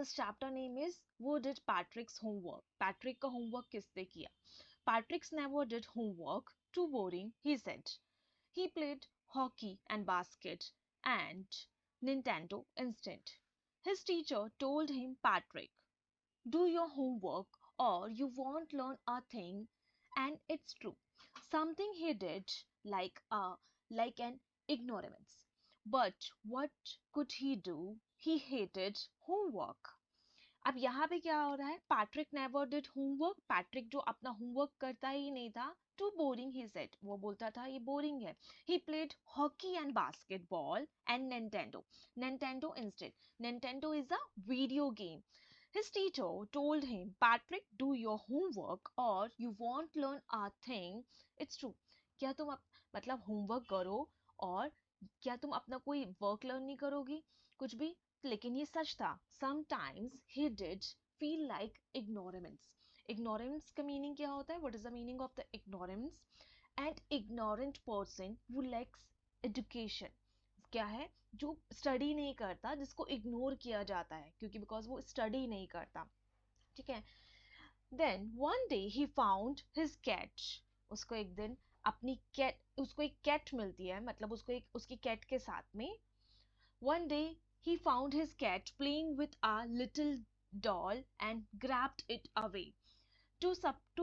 This chapter name is Who Did Patrick's Homework? Patrick का homework किसने किया? Patrick's never did homework. Too boring, he said. He played hockey and basket and Nintendo instead. His teacher told him, Patrick, do your homework or you won't learn a thing. And it's true. Something he did like an ignorance. But what could he do? He hated homework. अब यहाँ पे क्या हो रहा है? Patrick never did homework. Patrick जो अपना homework करता ही नहीं था. Too boring he said. वो बोलता था ये बोरिंग है. He played hockey and basketball and Nintendo. Nintendo instead. Nintendo is a video game. His teacher told him, Patrick, do your homework or you won't learn a thing. It's true. क्या तुम मतलब homework करो और क्या तुम अपना कोई work learn नहीं करोगी कुछ भी. लेकिन ये सच था. Sometimes he did feel like ignorance. Ignorance का मीनिंग क्या होता है? What is the meaning of the ignorance? An ignorant person who lacks education. क्या है? जो स्टडी नहीं करता, जिसको इग्नोर किया जाता है क्योंकि बिकॉज वो स्टडी नहीं करता. ठीक है. Then one day he found his cat. उसको एक दिन अपनी कैट, उसको एक कैट मिलती है, मतलब उसको एक उसकी कैट के साथ में. One day he found his cat playing with a little doll and grabbed it away. To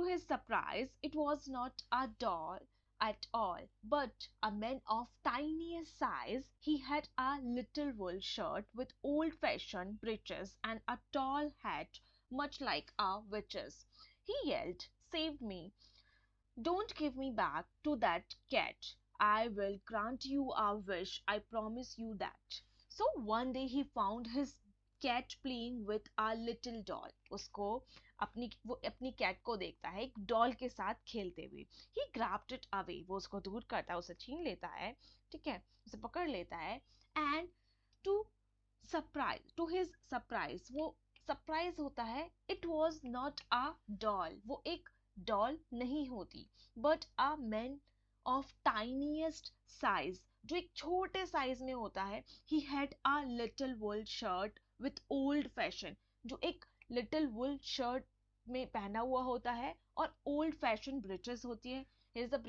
his surprise, it was not a doll at all, but a man of tiniest size. He had a little wool shirt with old-fashioned breeches and a tall hat, much like a witch's. He yelled, "Save me! Don't give me back to that cat. I will grant you a wish, I promise you that." So one day he found his cat playing with a little doll. उसको वो अपनी cat को देखता है एक doll के साथ खेलते हुए. He grabbed it away. वो उसको दूर करता है, उसे छीन लेता है. ठीक है, उसे पकड़ लेता है. And to his surprise, वो सरप्राइज होता है. It was not a doll. वो एक डॉल नहीं होती, but a man of tiniest size, जो एक छोटे साइज में होता है. He had a little wool shirt with old fashion, जो एक little wool shirt में पहना हुआ होता है और old fashion breeches होती है. Here the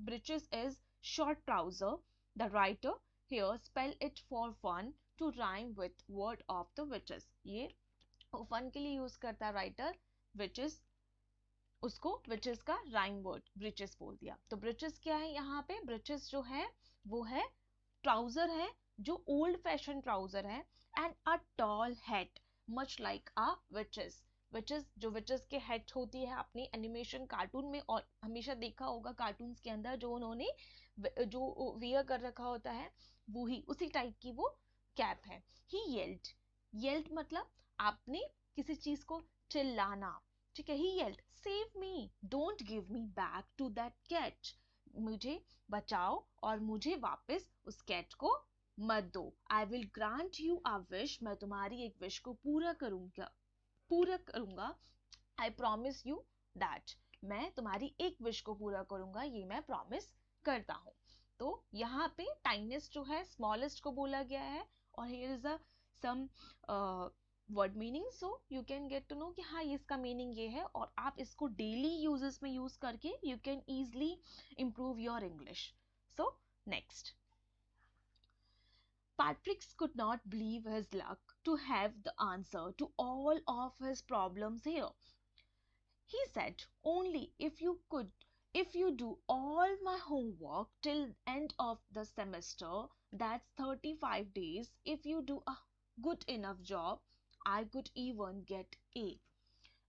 breeches is short trouser. The writer here spell it for fun to rhyme with word of the witches. ये फन के लिए यूज करता है राइटर. witches, उसको ब्रिचेस का राइम वर्ड ब्रिचेस बोल दिया. तो ब्रिचेस क्या है? यहाँ पे ब्रिचेस जो है वो है ट्राउजर है, जो ओल्ड फैशन ट्राउजर है. And a tall head much like a witches. Witches, जो विचेस के हेड होती है अपने एनिमेशन कार्टून में, और हमेशा देखा होगा कार्टून्स के अंदर जो उन्होंने जो वियर कर रखा होता है वो ही उसी टाइप की वो कैप है. He yield. येल्ड मतलब आपने किसी चीज को चिल्लाना. ठीक है. He yelled, save me, don't give me back to that cat. मुझे बचाओ और मुझे वापस उस कैट को मत दो. I will grant you a wish. मैं तुम्हारी एक विश को पूरा करूंगा. I promise you that. मैं तुम्हारी एक विश को पूरा करूंगा, ये मैं प्रॉमिस करता हूँ. तो यहाँ पे टाइनेस्ट जो है स्मॉलेस्ट को बोला गया है. और here is a some word meaning, so you can get to know कि हाँ इसका मीनिंग ये है, और आप इसको डेली यूजेस में यूज करके you can easily improve your English. So next, Patrick could not believe his luck to have the answer to all of his problems here. He said, only if you do all my homework till end of the semester, that's 35 days, if you do a good enough job, I could even get A.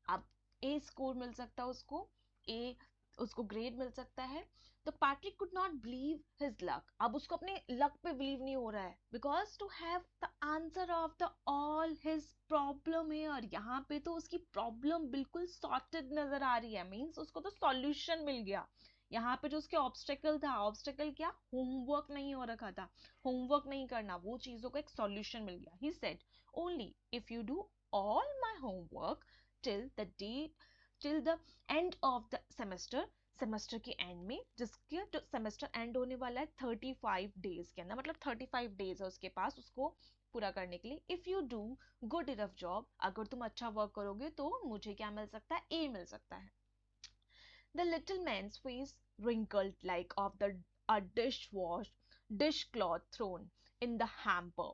अब A score मिल सकता है उसको, A उसको grade मिल सकता है. तो Patrick could not believe his luck. अब उसको अपने लक पे बिलीव नहीं हो रहा है, because to have the answer of the all his problem है. और यहाँ पे तो उसकी प्रॉब्लम बिल्कुल सॉर्टेड नजर आ रही है. मीन्स उसको तो सॉल्यूशन मिल गया. यहाँ पे जो उसके ऑब्स्टेकल था, ऑब्स्टेकल क्या? होमवर्क नहीं हो रखा था, होमवर्क नहीं करना, वो चीजों का एक सॉल्यूशन मिल गया. He said, only if you do all my homework till the end of the semester, semester के एंड में, जिसके जो सेमेस्टर एंड होने वाला है 35 डेज के अंदर, मतलब 35 डेज है उसके पास उसको पूरा करने के लिए. If you do good enough job, अगर तुम अच्छा वर्क करोगे तो मुझे क्या मिल सकता है, ए मिल सकता है. The little man's face wrinkled like of the a dishcloth thrown in the hamper.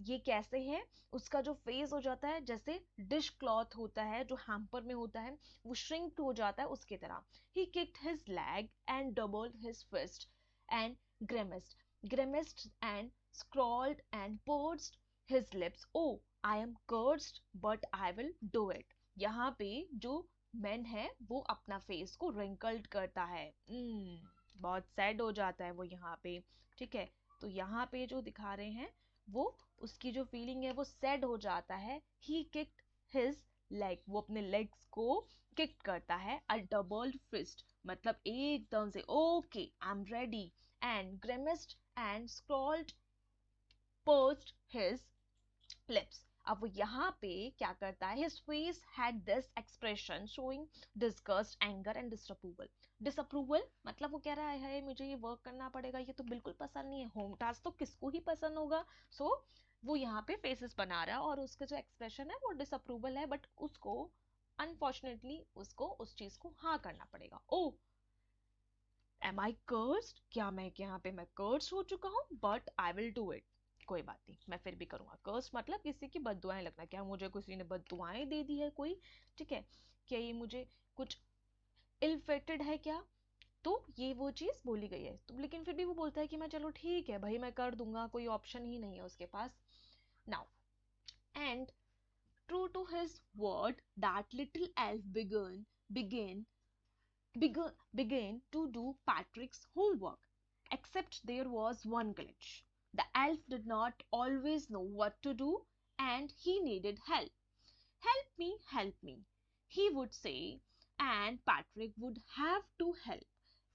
ये कैसे है, उसका जो फेस हो जाता है जैसे डिश क्लॉथ होता है जो हैम्पर में होता है, वो श्रिंक हो जाता है उसकी तरह. He kicked his leg and doubled his fist and grimaced and scrawled and pursed his lips. Oh, I am cursed, but I will do it. यहाँ पे जो मैन है वो अपना फेस को रिंकल्ड करता है. बहुत सैड हो जाता है वो यहाँ पे. ठीक है, तो यहाँ पे जो दिखा रहे हैं वो उसकी जो फीलिंग है वो सैड हो जाता है. ही किक्ड हिज लेग, वो अपने लेग्स को किक करता है. अ डबल्ड फिस्ट मतलब एकदम से okay I am ready. And grimaced and scowled pursed his lips. अब वो यहाँ पे क्या करता है, his face had this expression showing disgust, anger and disapproval. Disapproval मतलब वो कह रहा है मुझे ये वर्क करना पड़ेगा, ये तो बिल्कुल पसंद नहीं है. होम टास्क तो किसको ही पसंद होगा. सो वो यहाँ पे फेसेस बना रहा है और उसका जो एक्सप्रेशन है वो डिसअप्रूवल है, बट उसको अनफॉर्चुनेटली उसको उस चीज को हाँ करना पड़ेगा. ओ एम आई कर्स्ड, क्या मैं यहाँ पे मैं कर्स्ड हो चुका हूँ, but I will do it. कोई बात नहीं, मैं फिर भी करूंगा. कर्स्ड मतलब किसी की बददुआएं लगना, क्या मुझे किसी ने बददुआएं दे दी है कोई. ठीक है, क्या ये मुझे कुछ इल फेटेड है क्या, तो ये वो चीज बोली गई है. तो लेकिन फिर भी वो बोलता है कि मैं चलो ठीक है भाई मैं कर दूंगा, कोई ऑप्शन ही नहीं है उसके पास. Now and true to his word that little elf began to do Patrick's homework, except there was one glitch. The elf did not always know what to do and he needed help. Help me, he would say, and Patrick would have to help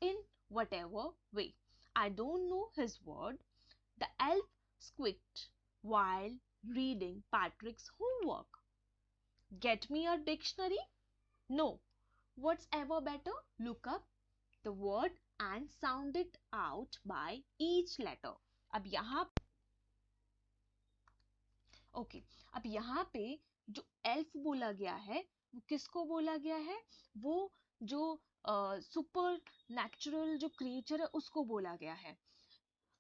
in whatever way. I don't know his word, the elf squeaked while reading Patrick's homework. Get me a dictionary? No. What's ever better? Look up the word and sound it out by each letter. अब यहाँ okay अब यहाँ पे जो elf बोला गया है वो किसको बोला गया है, वो जो सुपर नेचुरल जो क्रिएचर है उसको बोला गया है.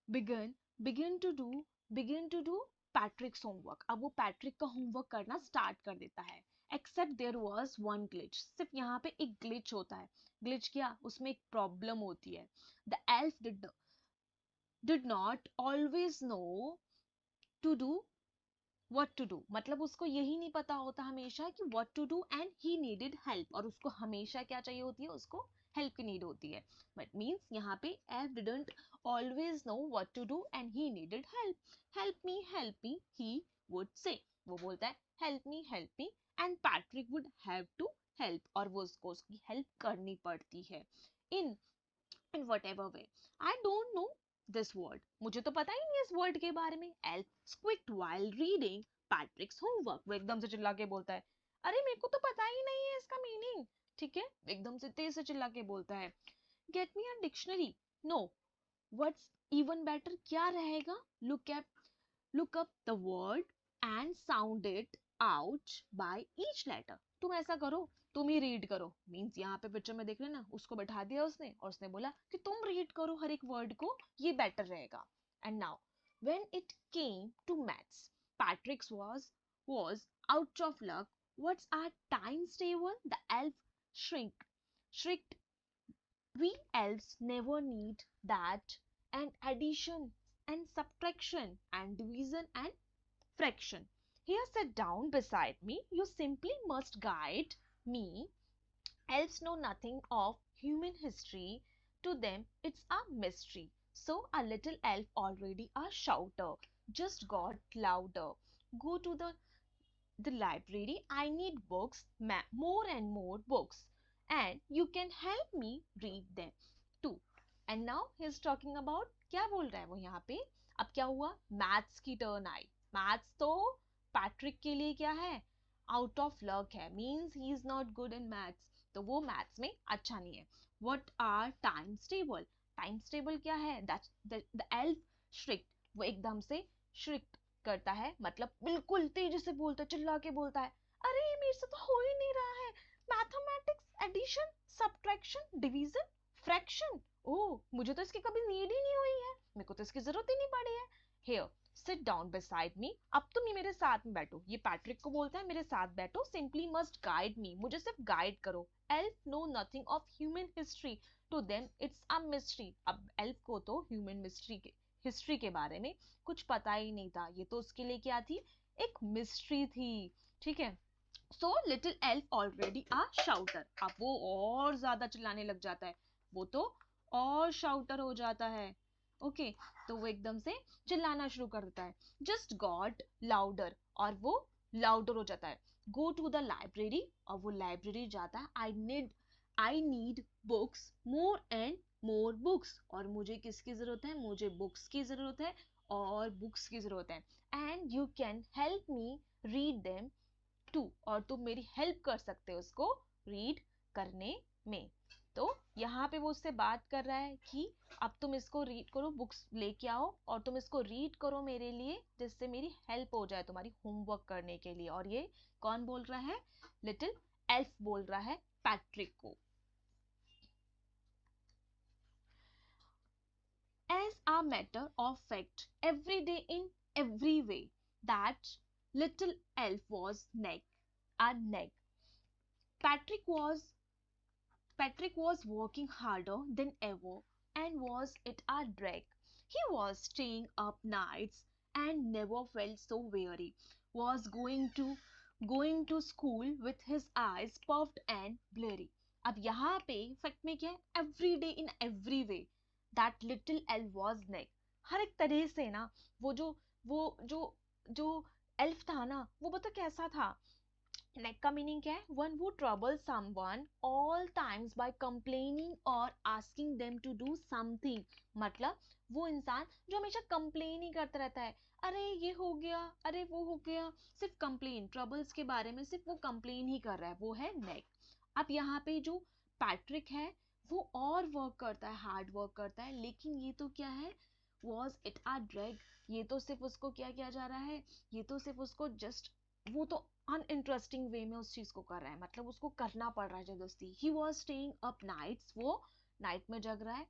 Began begin to do begin to do Patrick's homework. अब वो पैट्रिक का होमवर्क करना स्टार्ट कर देता है. Except there was one glitch, सिर्फ यहाँ पे एक ग्लिच होता है. ग्लिच क्या, उसमें एक प्रॉब्लम होती है. The elf did not always know to do what to do, मतलब उसको यही नहीं पता होता हमेशा कि what to do and he needed help, और उसको हमेशा क्या चाहिए होती है, उसको हेल्प की नीड होती है. बट मीन्स यहाँ पे elf didn't always know what to do and he needed help. Help me he would say, वो बोलता है help me and Patrick would have to help, और वो उसको उसकी हेल्प करनी पड़ती है. In in whatever way. I don't know this word, मुझे तो पता ही नहीं इस वर्ड के बारे में. Elf squeaked while reading Patrick's homework, वो एकदम से चिल्ला के बोलता है अरे मेरे को तो पता ही नहीं है इसका मीनिंग. ठीक है, एकदम से तेज से चिल्ला के बोलता है get me a dictionary. No. What's even better क्या रहेगा, look up the word and sound it out by each letter. तुम ऐसा करो, तुम ही रीड करो. मीन्स यहाँ पे पिक्चर में देख रहे ना, उसको बैठा दिया उसने और उसने बोला कि तुम रीड करो हर एक वर्ड को, ये बेटर रहेगा. And now when it came to maths, Patrick's was out of luck. What's our times table? The elf shrieked. We elves never need that. And addition and subtraction and division and fraction. Here, sit down beside me. You simply must guide me. Elves know nothing of human history. To them, it's a mystery. So, a little elf, already a shouter, just got louder. Go to the library. I need books, more and more books. And you can help me read them too. And now he's talking about, क्या बोल रहा है वो यहाँ पे. अब क्या हुआ, मैथ्स की टर्न आई. मैथ्स तो पैट्रिक के लिए क्या है, आउट ऑफ लक है. Means he is not good in maths, तो वो मैथ्स में अच्छा नहीं है. What are times table? Times table क्या है? द एल्फ श्रिक्ड, वो एकदम से श्रिक्ड करता है, मतलब बिल्कुल तेजी से बोलता है, चिल्ला के बोलता है, अरे ये मेरे से तो हो ही नहीं रहा है, mathematics, addition, subtraction, division, fraction, oh मुझे तो इसकी कभी नीड ही नहीं हुई है, मेरे को तो इसकी जरूरत ही नहीं पड़ी है। Here sit down beside me, अब तुम ये मेरे साथ में बैठो, ये पैट्रिक को बोलता है मेरे साथ बैठो, सिंपली मस्ट गाइड मी, मुझे सिर्फ गाइड करो। Elf know nothing of human history, to them it's a mystery, अब एल्फ को तो ह्यूमन मिस्ट्री के हिस्ट्री के बारे में कुछ पता ही नहीं था, ये तो उसके लिए क्या थी, एक मिस्ट्री थी, ठीक है। सो लिटिल एल्फ ऑलरेडी आ शाउटर, अब वो और ज्यादा चिल्लाने लग जाता है, वो तो और शाउटर हो जाता है, ओके तो वो एकदम से चिल्लाना शुरू कर देता है, जस्ट गॉट लाउडर, और वो लाउडर हो जाता है, गो टू द लाइब्रेरी, और वो लाइब्रेरी जाता है, I need books, more and more books, और मुझे किसकी जरूरत है, मुझे बुक्स की जरूरत है, और बुक्स की जरूरत है, and you can help me read them too, और तुम मेरी हेल्प कर सकते हो उसको रीड करने में। तो यहाँ पे वो उससे बात कर रहा है कि अब तुम इसको रीड करो, बुक्स लेके आओ और तुम इसको रीड करो मेरे लिए, जिससे मेरी हेल्प हो जाए तुम्हारी होमवर्क करने के लिए। और ये कौन बोल रहा है, लिटिल एल्फ बोल रहा है पैट्रिक को। As a matter of fact, every day in every way, that little elf was neck and neck. Patrick was Patrick was working harder than ever and was it a drag. He was staying up nights and never felt so weary. Was going to school with his eyes puffed and blurry. अब यहाँ पे fact में क्या है, every day in every way that little elf was neck, हर एक तरह से ना वो जो एल्फ था ना, वो पता कैसा था, नेक का मीनिंग क्या है, one who troubles someone all times by complaining or asking them to do something, मतलब वो इंसान जो हमेशा कंप्लेन ही करता रहता है, अरे ये हो गया, अरे वो हो गया, सिर्फ कंप्लेन, ट्रबल्स के बारे में सिर्फ वो कंप्लेन ही कर रहा है, वो है नेक। अब यहाँ पे जो पैट्रिक है वो और वर्क करता है, हार्ड वर्क करता है, लेकिन ये तो क्या है, वॉज इट आ ड्रैग, ये तो सिर्फ उसको क्या किया जा रहा है, ये तो सिर्फ उसको जस्ट, वो तो अनइंटरेस्टिंग वे में उस चीज को कर रहा है, मतलब उसको करना पड़ रहा है जबरदस्ती। He was staying up nights, वो नाइट में जग रहा है,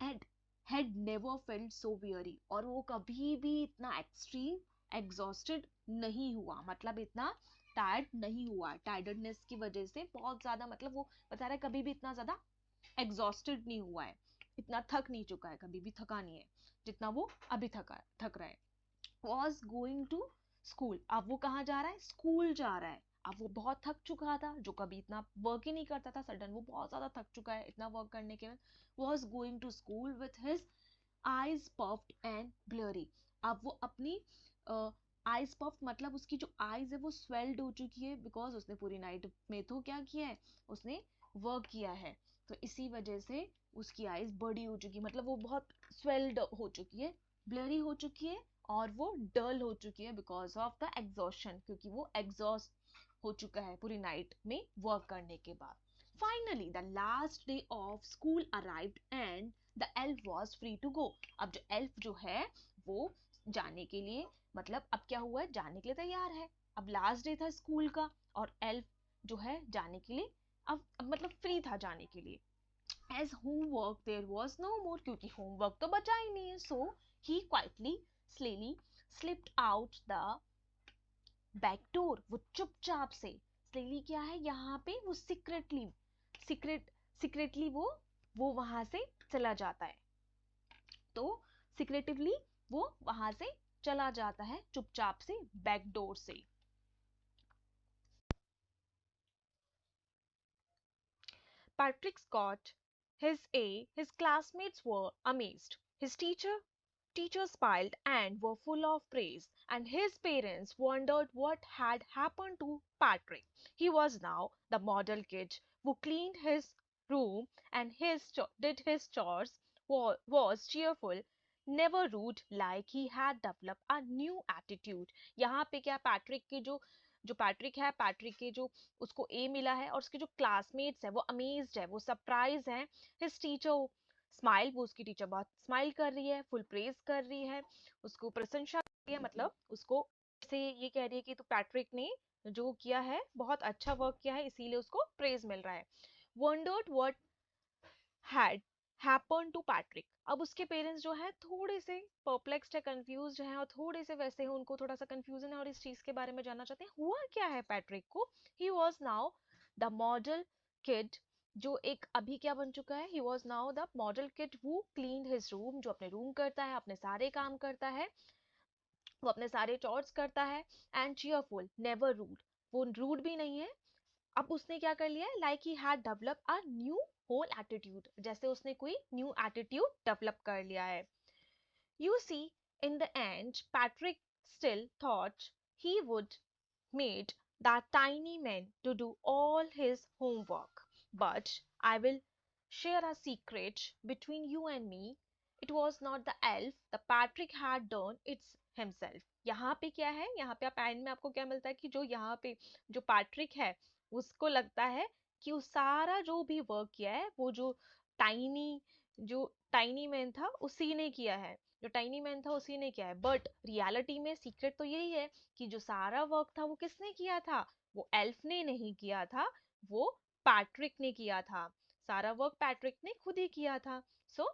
and had never felt so weary, और वो कभी भी इतना एक्सट्रीम एग्जॉस्टेड नहीं हुआ, मतलब इतना टायर्ड नहीं हुआ, टायर्डनेस की वजह से बहुत ज्यादा, मतलब वो बता रहा है कभी भी इतना ज्यादा एग्जॉस्टेड नहीं हुआ है, इतना थक नहीं चुका है, कभी भी थका नहीं है जितना वो अभी थक रहा है। वॉज गोइंग टू स्कूल, अब वो कहाँ जा रहा है, स्कूल जा रहा है, अब वो बहुत थक चुका था, जो कभी इतना वर्क ही नहीं करता था, सडन वो बहुत ज्यादा थक चुका है इतना वर्क करने के बाद, was going to school with his eyes puffed and blurry, अब वो अपनी आईज पफ्ड, मतलब उसकी जो आईज है वो स्वेल्ड हो चुकी है, बिकॉज उसने पूरी नाइट में तो क्या किया है, उसने वर्क किया है, तो इसी वजह से उसकी आईज बड़ी हो चुकी है, मतलब वो बहुत स्वेल्ड हो चुकी है, ब्लरी हो चुकी है, और वो डल हो चुकी है बिकॉज ऑफ द एग्जॉशन, क्योंकि वो एग्जॉस्ट हो चुका है पूरी नाइट में वर्क करने के बाद। Finally the last day of school arrived and the elf was free to go, अब जो एल्फ जो है वो जाने के लिए, मतलब अब क्या हुआ है, जाने के लिए तैयार है, अब लास्ट डे था स्कूल का, और एल्फ जो है जाने के लिए अब मतलब फ्री था जाने के लिए। As homework there was no more, क्योंकि होमवर्क तो बचा ही नहीं है, so he quietly slyly slipped out the back door, वो चुपचाप से, स्लेली क्या है यहाँ पे, वो सीक्रेटली वो वहां से चला जाता है, तो सीक्रेटिवली वो वहां से चला जाता है चुपचाप से बैक डोर से। Patrick got his A. His classmates were amazed. His teachers smiled and were full of praise, and his parents wondered what had happened to Patrick. He was now the model kid who cleaned his room and did his chores, was cheerful, never rude, like he had developed a new attitude. यहाँ पे क्या Patrick की जो जो Patrick है, Patrick के जो उसको ए मिला है और उसके जो क्लासमेट्स है वो अमेज्ड है, वो सरप्राइज है। हिज टीचर स्माइल, वो उसकी टीचर बहुत स्माइल कर रही है, फुल प्रेज कर रही है, उसको प्रशंसा कर रही है, मतलब उसको से ये कह रही है कि तो पैट्रिक ने जो किया है बहुत अच्छा वर्क किया है, इसीलिए उसको प्रेज मिल रहा है। Wondered what had happen to Patrick. अब उसके पेरेंट्स जो है थोड़े से परप्लेक्स्ड है, कंफ्यूज्ड हैं और थोड़े से वैसे हैं, उनको थोड़ा सा कंफ्यूजन है और इस चीज के बारे में जानना चाहते हैं हुआ क्या है पैट्रिक को। He was now the model kid, जो एक अभी क्या बन चुका है, he was now the model kid who cleaned his room, जो अपने रूम करता है, अपने सारे काम करता है, वो अपने सारे चॉर्स करता है। एंड चीयरफुल नेवर रूड, वो रूड भी नहीं है। अब उसने क्या कर लिया है, like he had develop a new whole attitude, जैसे उसने कोई न्यू एटीट्यूड डेवलप कर लिया है। You see, in the end, Patrick still thought he would made that tiny man to do all his homework. But I will share a secret between you and me. It was not the elf, the Patrick had done it himself. यहाँ पे क्या है, यहाँ पे आप and में आपको क्या मिलता है कि जो यहाँ पे जो पैट्रिक है उसको लगता है कि वो सारा जो भी वर्क किया है वो टाइनी जो टाइनी मैन था उसी ने किया है, जो टाइनी मैन था उसी ने किया है। बट रियलिटी में सीक्रेट तो यही है कि जो सारा वर्क था वो किसने किया था, वो एल्फ ने नहीं किया था, वो पैट्रिक ने किया था। सारा वर्क पैट्रिक ने खुद ही किया था। सो